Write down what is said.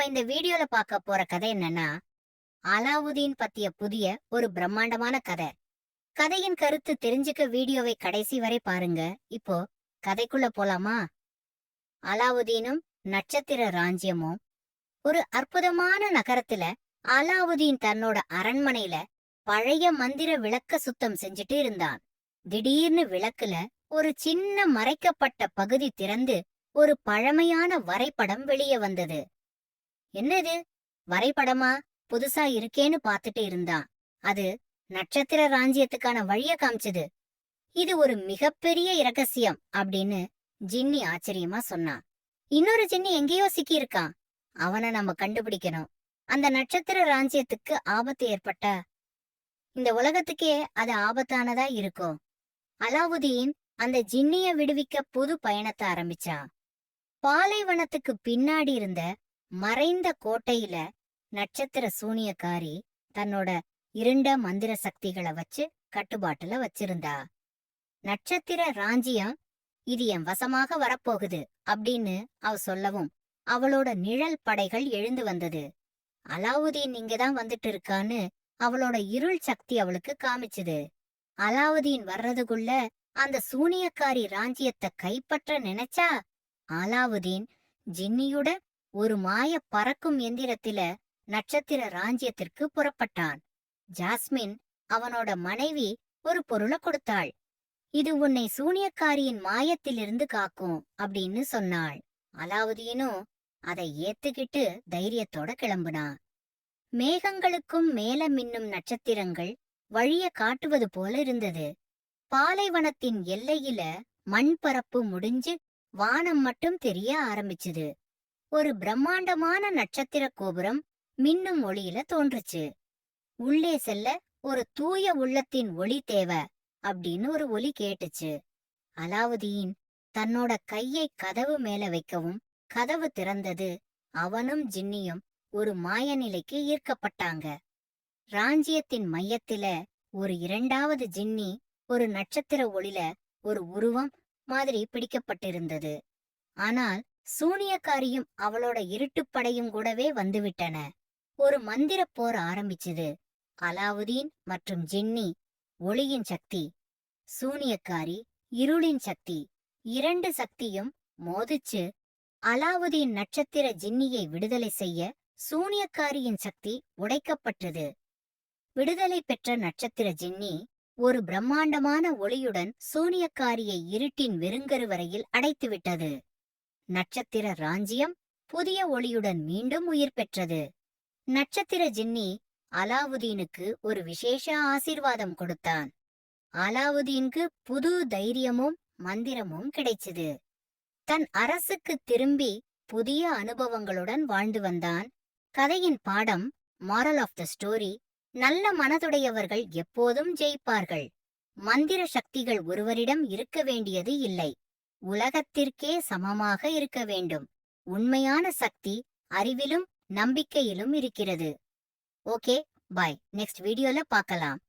நம்ம இந்த வீடியோல பார்க்க போற கதை என்னன்னா, அலாவுதீன் பத்திய புதிய ஒரு பிரம்மாண்டமான கதை. கதையின் கருத்து தெரிஞ்சுக்க வீடியோவை கடைசி வரை பாருங்க. இப்போ கதைக்குள்ள போலாமா? அலாவுதீனும் நட்சத்திர ராஜ்யமும். ஒரு அற்புதமான நகரத்துல அலாவுதீன் தன்னோட அரண்மனையில பழைய மந்திர விளக்க சுத்தம் செஞ்சுட்டு இருந்தான். திடீர்னு விளக்குல ஒரு சின்ன மறைக்கப்பட்ட பகுதி திறந்து ஒரு பழமையான வரைபடம் வெளியே வந்தது. என்னது, வரைபடமா? புதுசா இருக்கேன்னு பாத்துட்டு இருந்தான். அது நட்சத்திர ராஜ்யத்துக்கான வழிய காமிச்சது. இது ஒரு மிகப்பெரிய இரகசியம் அப்படின்னு ஜின்னி ஆச்சரியமா சொன்னான். இன்னொரு ஜின்னி எங்கேயோ சிக்கி இருக்கான். அவனை நம்ம கண்டுபிடிக்கணும். அந்த நட்சத்திர ராஜ்யத்துக்கு ஆபத்து ஏற்பட்டா இந்த உலகத்துக்கே அது ஆபத்தானதா இருக்கும். அலாவுதீன் அந்த ஜின்னிய விடுவிக்க புது பயணத்தை ஆரம்பிச்சான். பாலைவனத்துக்கு பின்னாடி இருந்த மறைந்த கோட்டையில நட்சத்திர சூனியக்காரி தன்னோட இருண்ட மந்திர சக்திகளை வச்சு கட்டுப்பாட்டுல வச்சிருந்தா. நட்சத்திர ராஜ்யம் இது என் வசமாக வரப்போகுது அப்படின்னு அவ சொல்லவும் அவளோட நிழல் படைகள் எழுந்து வந்தது. அலாவுதீன் இங்கதான் வந்துட்டு இருக்கான்னு அவளோட இருள் சக்தி அவளுக்கு காமிச்சுது. அலாவுதீன் வர்றதுக்குள்ள அந்த சூனியக்காரி ராஜ்யத்தை கைப்பற்ற நினைச்சா, அலாவுதீன் ஜின்னியுட ஒரு மாய பறக்கும் எந்திரத்தில நட்சத்திர ராஜ்யத்திற்கு புறப்பட்டான். ஜாஸ்மின் அவனோட மனைவி ஒரு பொருளை கொடுத்தாள். இது உன்னை சூனியக்காரியின் மாயத்திலிருந்து காக்கும் அப்படின்னு சொன்னாள். அலாவுதீனும் அதை ஏத்துக்கிட்டு தைரியத்தோட கிளம்புனான். மேகங்களுக்கும் மேல மின்னும் நட்சத்திரங்கள் வழிய காட்டுவது போல இருந்தது. பாலைவனத்தின் எல்லையில மண்பரப்பு முடிஞ்சு வானம் மட்டும் தெரிய ஆரம்பிச்சுது. ஒரு பிரம்மாண்டமான நட்சத்திர கோபுரம் மின்னும் ஒளியில தோன்றுச்சு. உள்ளே செல்ல ஒரு தூய உள்ளத்தின் ஒளி தேவை அப்படின்னு ஒரு ஒலி கேட்டுச்சு. அலாவுதீன் தன்னோட கையை கதவு மேல வைக்கவும் கதவு திறந்தது. அவனும் ஜின்னியும் ஒரு மாய நிலைக்கு ஈர்க்கப்பட்டாங்க. ராஜ்யத்தின் மையத்தில ஒரு இரண்டாவது ஜின்னி ஒரு நட்சத்திர ஒளியில ஒரு உருவம் மாதிரி பிடிக்கப்பட்டிருந்தது. ஆனால் சூனியக்காரியும் அவளோட இருட்டுப்படையும் கூடவே வந்துவிட்டன. ஒரு மந்திர போர் ஆரம்பிச்சது. அலாவுதீன் மற்றும் ஜின்னி ஒளியின் சக்தி, சூனியக்காரி இருளின் சக்தி, இரண்டு சக்தியும் மோதிச்சு அலாவுதீன் நட்சத்திர ஜின்னியை விடுதலை செய்ய சூனியக்காரியின் சக்தி உடைக்கப்பட்டது. விடுதலை பெற்ற நட்சத்திர ஜின்னி ஒரு பிரம்மாண்டமான ஒளியுடன் சூனியக்காரியை இருட்டின் வெறுங்கருவறையில் அடைத்துவிட்டது. நட்சத்திர ராஜ்யம் புதிய ஒளியுடன் மீண்டும் உயிர் பெற்றது. நட்சத்திர ஜின்னி அலாவுதீனுக்கு ஒரு விசேஷ ஆசீர்வாதம் கொடுத்தான். அலாவுதீனுக்கு புது தைரியமும் மந்திரமும் கிடைச்சது. தன் அரசுக்கு திரும்பி புதிய அனுபவங்களுடன் வாழ்ந்து வந்தான். கதையின் பாடம், மாரல் ஆஃப் த ஸ்டோரி, நல்ல மனதுடையவர்கள் எப்போதும் ஜெயிப்பார்கள். மந்திர சக்திகள் ஒருவரிடம் இருக்க வேண்டியது இல்லை, உலகத்திற்கே சமமாக இருக்க வேண்டும். உண்மையான சக்தி அறிவிலும் நம்பிக்கையிலும் இருக்கிறது. ஓகே, பாய். நெக்ஸ்ட் வீடியோல பார்க்கலாம்.